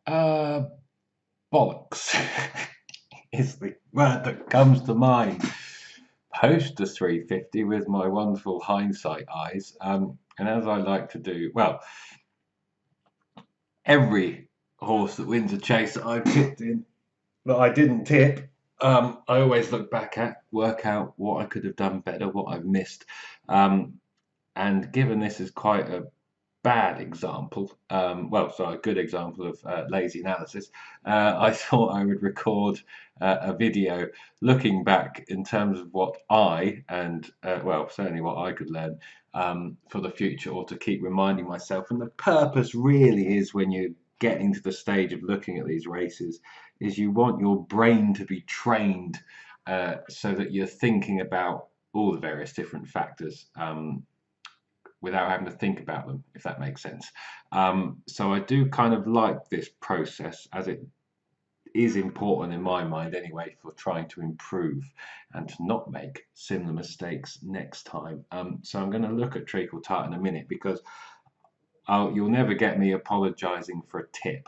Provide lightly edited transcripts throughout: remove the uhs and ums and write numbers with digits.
Uh, bollocks is the word that comes to mind. Post the 350 with my wonderful hindsight eyes, and as I like to do, well, every horse that wins a chase that I've tipped in that I didn't tip, I always look back at, work out what I could have done better, what I've missed. Um, and given this is quite a bad example, well, sorry, a good example of lazy analysis, I thought I would record a video looking back in terms of what I, and well, certainly what I could learn for the future, or to keep reminding myself. And the purpose really is, when you're getting to the stage of looking at these races, is you want your brain to be trained so that you're thinking about all the various different factors without having to think about them, if that makes sense. So I do kind of like this process, as it is important in my mind anyway, for trying to improve and to not make similar mistakes next time. So I'm going to look at Treacle Tart in a minute, because you'll never get me apologising for a tip.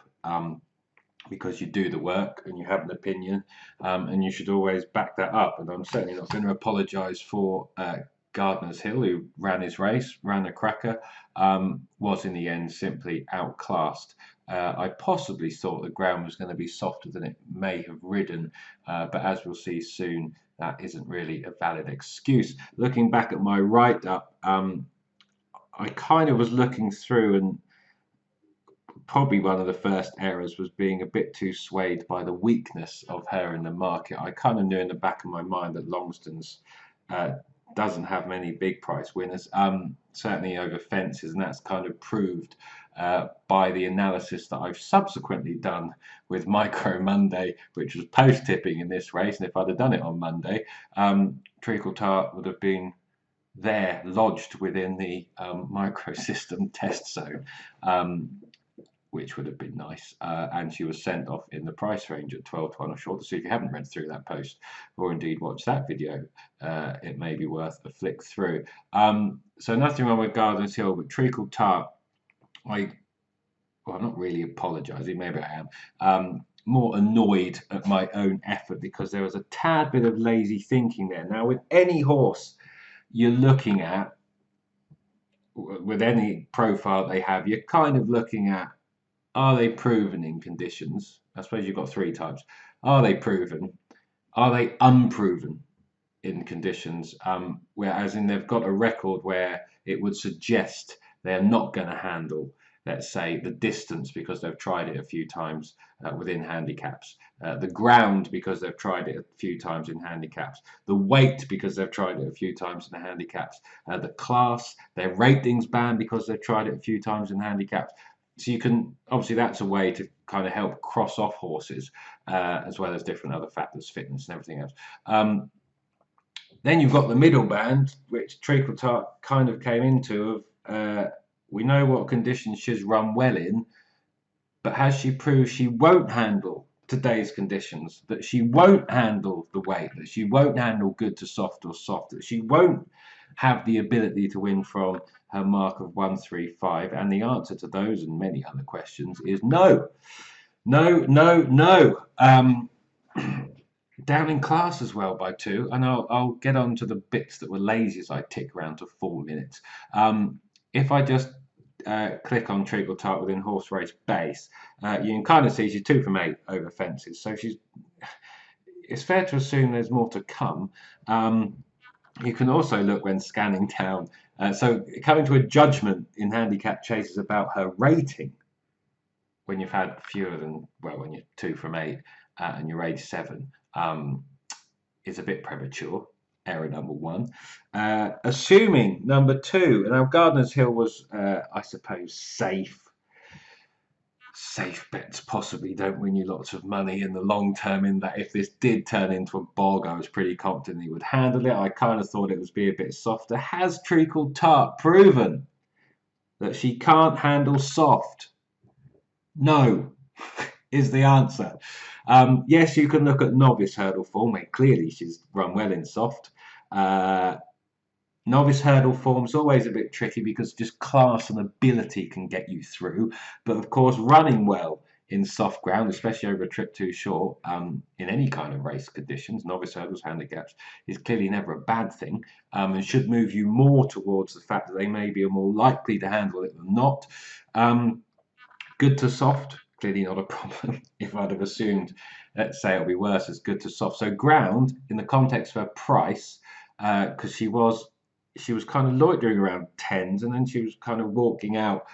Because you do the work and you have an opinion, and you should always back that up. And I'm certainly not going to apologise for Gardner's Hill, who ran his race, ran a cracker, was in the end simply outclassed. I possibly thought the ground was going to be softer than it may have ridden, but as we'll see soon, that isn't really a valid excuse. Looking back at my write-up, I kind of was looking through, and probably one of the first errors was being a bit too swayed by the weakness of her in the market. I kind of knew in the back of my mind that Longston's uh, doesn't have many big price winners, certainly over fences, and that's kind of proved by the analysis that I've subsequently done with Micro Monday, which was post tipping in this race. And if I'd have done it on Monday, Treacle Tart would have been there, lodged within the microsystem test zone. Which would have been nice. And she was sent off in the price range at 12 to 1 or short. So if you haven't read through that post, or indeed watched that video, it may be worth a flick through. So nothing wrong with Gardens Hill, but Treacle Tart, well, I'm not really apologising, maybe I am. More annoyed at my own effort, because there was a tad bit of lazy thinking there. Now, with any horse you're looking at, with any profile they have, you're kind of looking at, are they proven in conditions? I suppose you've got three types. Are they proven? Are they unproven in conditions? Whereas in they've got a record where it would suggest they're not going to handle, let's say, the distance because they've tried it a few times within handicaps, the ground because they've tried it a few times in handicaps, the weight because they've tried it a few times in the handicaps, the class, their ratings band because they've tried it a few times in handicaps. So you can, obviously, that's a way to kind of help cross off horses, as well as different other factors, fitness and everything else. Then you've got the middle band, which Treacle Tart kind of came into. We know what conditions she's run well in, but has she proved she won't handle today's conditions, that she won't handle the weight, that she won't handle good to soft or soft, that she won't have the ability to win from her mark of 135? And the answer to those and many other questions is no. No, no, no. Down in class as well by 2, and I'll get on to the bits that were lazy as I tick around to 4 minutes. If I just click on Treacle Tart within horse race base, you can kind of see she's 2 from 8 over fences. So it's fair to assume there's more to come. You can also look when scanning down. So coming to a judgment in handicap chases about her rating when you've had fewer than, well, when you're 2 from 8 and you're age 7, is a bit premature. Error number 1. Assuming number 2, now Gardner's Hill was, I suppose, safe. Safe bets possibly don't win you lots of money in the long term, in that if this did turn into a bog, I was pretty confident he would handle it. I kind of thought it would be a bit softer. Has Treacle Tart proven that she can't handle soft? No, is the answer. Yes, you can look at novice hurdle form, where clearly she's run well in soft. Novice hurdle form is always a bit tricky because just class and ability can get you through. But of course, running well in soft ground, especially over a trip too short, in any kind of race conditions, novice hurdles, handicaps, is clearly never a bad thing, and should move you more towards the fact that they may be more likely to handle it than not. Good to soft, clearly not a problem. If I'd have assumed, let's say it'll be worse, as good to soft. So ground, in the context of her price, because she was kind of loitering around tens, and then she was kind of walking out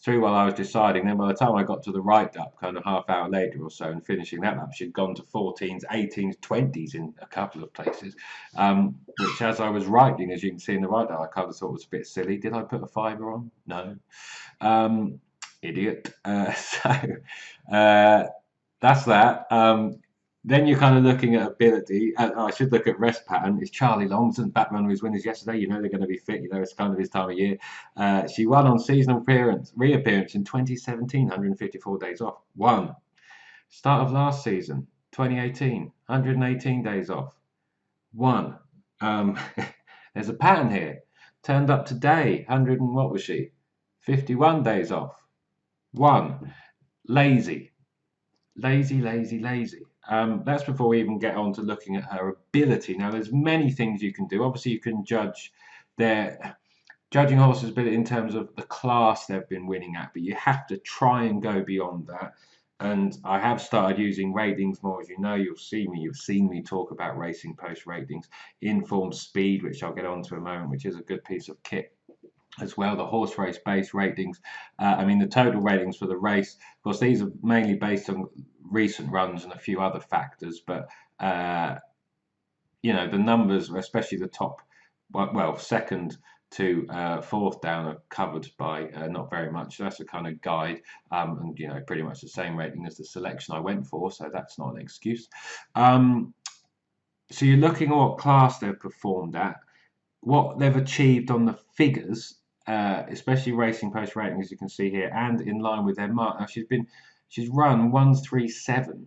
through while I was deciding. Then by the time I got to the right up, kind of half hour later or so, and finishing that lap, she'd gone to 14s, 18s, 20s in a couple of places, which as I was riding, as you can see in the right up, I kind of thought was a bit silly. Did I put a fiver on? No. Idiot. That's that. Then you're kind of looking at ability. I should look at rest pattern. It's Charlie Longson, back runner whose winners yesterday. You know they're going to be fit. You know it's kind of his time of year. She won on seasonal reappearance in 2017, 154 days off. Won. Start of last season, 2018, 118 days off. Won. There's a pattern here. Turned up today, 100 and what was she? 51 days off. Won. Lazy. Lazy. That's before we even get on to looking at her ability. Now, there's many things you can do. Obviously, you can judging horses' ability in terms of the class they've been winning at, but you have to try and go beyond that. And I have started using ratings more, as you know. You've seen me talk about Racing Post ratings, Informed Speed, which I'll get on to in a moment, which is a good piece of kit as well. The horse race based ratings, the total ratings for the race, of course these are mainly based on recent runs and a few other factors, but the numbers, especially the top, well, second to fourth down, are covered by not very much. That's a kind of guide, and pretty much the same rating as the selection I went for, so that's not an excuse. So you're looking at what class they've performed at, what they've achieved on the figures, especially Racing Post rating, as you can see here, and in line with their mark. Now she's run 137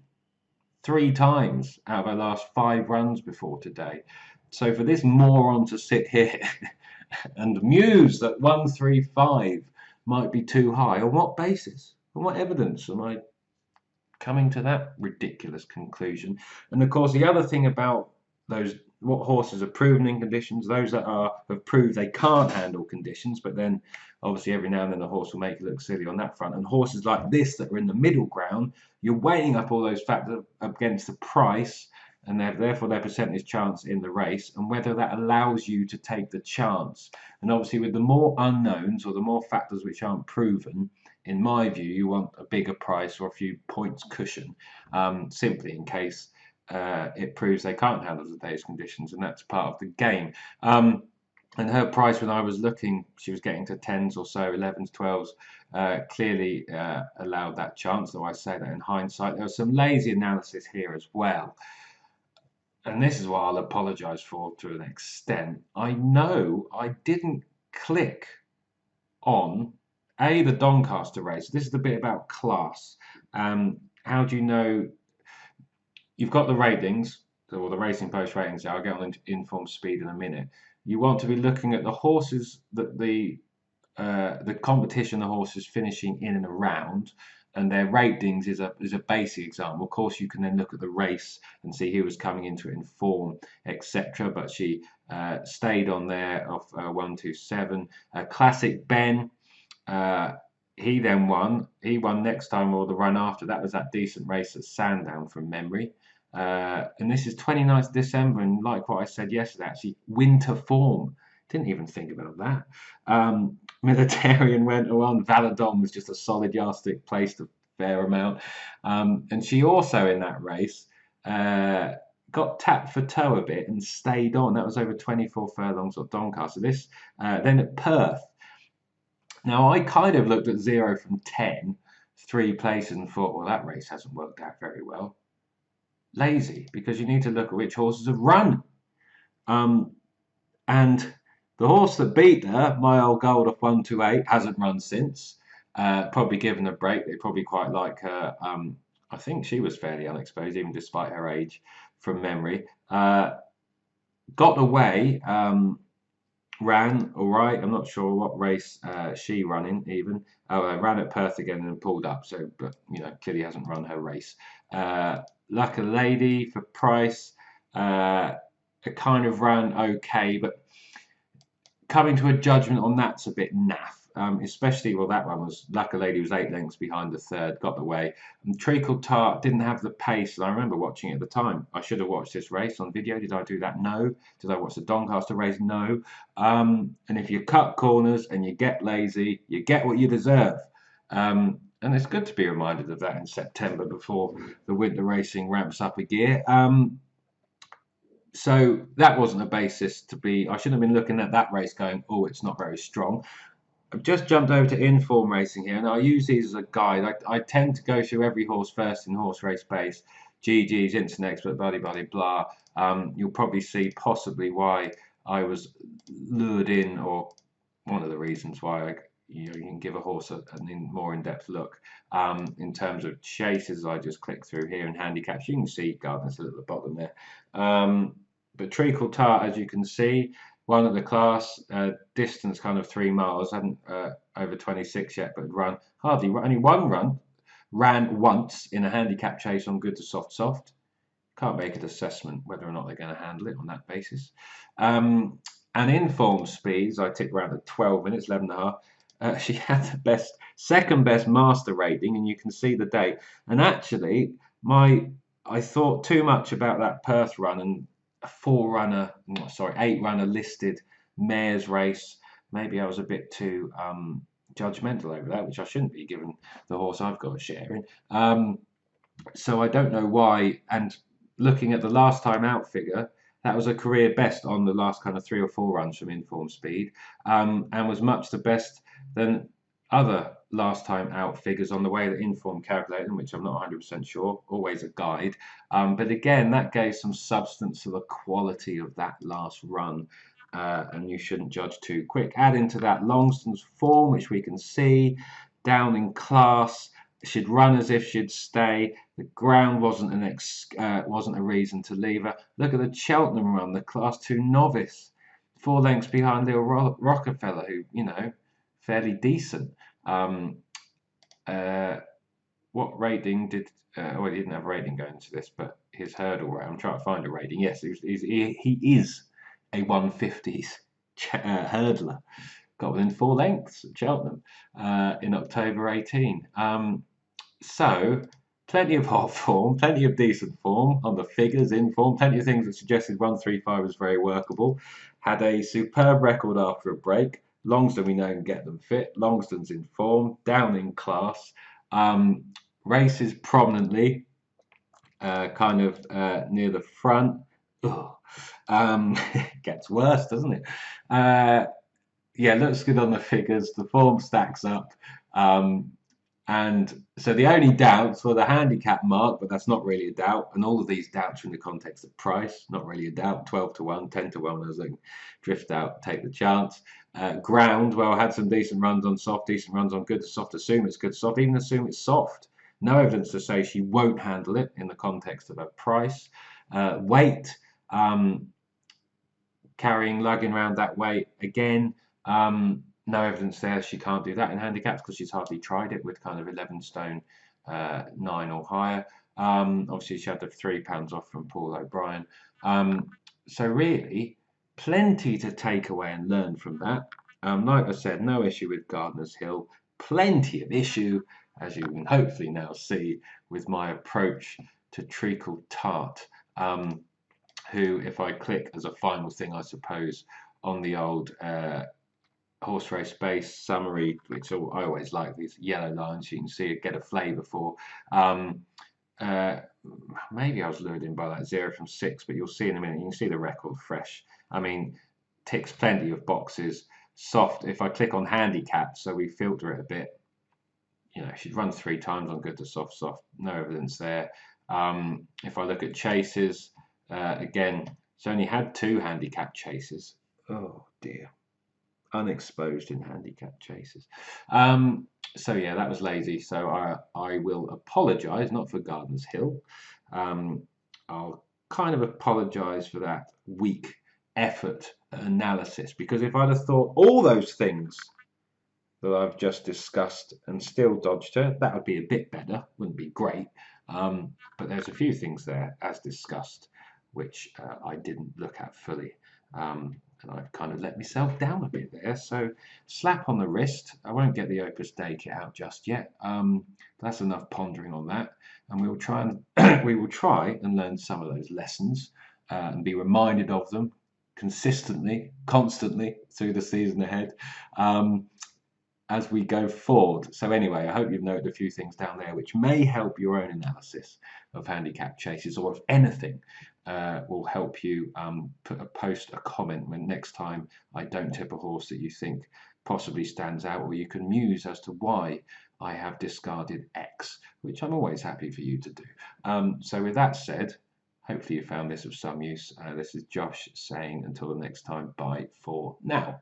3 times out of her last 5 runs before today. So for this moron to sit here and muse that 135 might be too high, on what basis? On what evidence am I coming to that ridiculous conclusion? And of course, the other thing about what horses are proven in conditions, those that have proved they can't handle conditions, but then obviously every now and then the horse will make it look silly on that front. And horses like this that are in the middle ground, you're weighing up all those factors against the price and therefore their percentage chance in the race, and whether that allows you to take the chance. And obviously with the more unknowns or the more factors which aren't proven, in my view, you want a bigger price or a few points cushion, simply in case it proves they can't handle today's conditions, and that's part of the game. And her price, when I was looking, she was getting to 10s or so, 11s, 12s, clearly allowed that chance, though I say that in hindsight. There was some lazy analysis here as well. And this is what I'll apologise for to an extent. I know I didn't click on, the Doncaster race. This is the bit about class. How do you know? You've got the ratings, or the Racing Post ratings. I'll get on Informed Speed in a minute. You want to be looking at the horses that the competition the horses finishing in and around, and their ratings is a basic example. Of course, you can then look at the race and see who was coming into it in form, etc. But she stayed on there of 127. Classic Ben. He then won. He won next time, or the run after. That was that decent race at Sandown from memory. And this is 29th December, and like what I said yesterday, actually winter form. Didn't even think about that. Militarian went on. Valadon was just a solid yardstick, placed a fair amount. And she also in that race got tapped for toe a bit and stayed on. That was over 24 furlongs at Doncaster. This then at Perth. Now I kind of looked at 0 from 10, 3 places, and thought, well, that race hasn't worked out very well. Lazy, because you need to look at which horses have run. And the horse that beat her, My Old Gold off 128, hasn't run since. Probably given a break. They probably quite like her. I think she was fairly unexposed, even despite her age, from memory. Got away ran all right. I'm not sure what race she running even. Oh, I ran at Perth again and pulled up. So, but you know, clearly hasn't run her race. Like a Lady for Price, it kind of ran okay, but coming to a judgment on that's a bit naff. Especially, well, that one was like a Lady was 8 lengths behind the third, got the way. And Treacle Tart didn't have the pace. I remember watching it at the time. I should have watched this race on video. Did I do that? No. Did I watch the Doncaster race? No. And if you cut corners and you get lazy, you get what you deserve. And it's good to be reminded of that in September before the winter racing ramps up a gear. So that wasn't a basis to be. I shouldn't have been looking at that race going, oh, it's not very strong. I've just jumped over to inform racing here, and I use these as a guide. I tend to go through every horse first in horse race base, GG's, instant expert, blah, blah, blah. You'll probably see possibly why I was lured in, or one of the reasons why you can give a horse a more in-depth look. In terms of chases, I just click through here and handicaps. You can see Gardner's at the bottom there. But Treacle Tart, as you can see, one of the class, distance kind of 3 miles, hadn't over 26 yet, but run hardly, only one run, ran once in a handicap chase on good to soft. Can't make an assessment whether or not they're going to handle it on that basis. And informed speeds, I ticked around at 12 minutes, 11 and a half. She had the second best master rating, and you can see the date. And actually, I thought too much about that Perth run and a 8-runner listed mares race. Maybe I was a bit too judgmental over that, which I shouldn't be, given the horse I've got a share in. So I don't know why. And looking at the last time out figure, that was a career best on the last kind of 3 or 4 runs from informed speed, and was much the best than other last time out figures on the way that inform calculated, which I'm not 100% sure, always a guide. But again, that gave some substance to the quality of that last run, and you shouldn't judge too quick. Add into that Longston's form, which we can see down in class. She'd run as if she'd stay. The ground wasn't a reason to leave her. Look at the Cheltenham run, the Class 2 novice, 4 lengths behind Leo Rockefeller, who, you know, fairly decent. What rating did? Well, he didn't have a rating going into this, but his hurdle round. I'm trying to find a rating. Yes, he is a 150s hurdler. Got within 4 lengths at Cheltenham in October 18. So plenty of hot form, plenty of decent form on the figures, in form, plenty of things that suggested 135 was very workable. Had a superb record after a break. Longston, we know, can get them fit. Longston's in form, down in class. Races prominently, kind of near the front. Gets worse, doesn't it? Yeah, looks good on the figures. The form stacks up. And so the only doubts were the handicap mark, but that's not really a doubt. And all of these doubts are in the context of price, not really a doubt. 12 to 1, 10 to 1, as they drift out, take the chance. Ground, well, had some decent runs on soft, decent runs on good to soft. Assume it's good to soft, even assume it's soft. No evidence to say she won't handle it in the context of her price. Weight, carrying, lugging around that weight, again, no evidence there she can't do that in handicaps because she's hardly tried it with kind of 11 stone 9 or higher. Obviously, she had the £3 off from Paul O'Brien. So really, plenty to take away and learn from that. Like I said, no issue with Gardner's Hill. Plenty of issue, as you can hopefully now see, with my approach to Treacle Tart, who, if I click as a final thing, I suppose, on the old horse race base summary, which I always like these yellow lines, you can see it, get a flavour for. Maybe I was lured in by that 0 from 6, but you'll see in a minute. You can see the record fresh. I mean, ticks plenty of boxes. Soft. If I click on handicap, so we filter it a bit, you know, she'd run 3 times on good to soft. No evidence there. If I look at chases, again, she's only had 2 handicap chases. Oh dear. Unexposed in handicap chases. So yeah, that was lazy. So I will apologise, not for Gardner's Hill. I'll kind of apologise for that weak effort and analysis, because if I'd have thought all those things that I've just discussed and still dodged her, that would be a bit better, wouldn't be great. But there's a few things there, as discussed, which I didn't look at fully. And I've kind of let myself down a bit there. So slap on the wrist. I won't get the Opus Dei kit out just yet. That's enough pondering on that. And we will try and learn some of those lessons and be reminded of them consistently, constantly through the season ahead. As we go forward. So anyway, I hope you've noted a few things down there which may help your own analysis of handicap chases, or if anything will help you post a comment when next time I don't tip a horse that you think possibly stands out, or you can muse as to why I have discarded X, which I'm always happy for you to do. So with that said, hopefully you found this of some use. This is Josh saying until the next time, bye for now.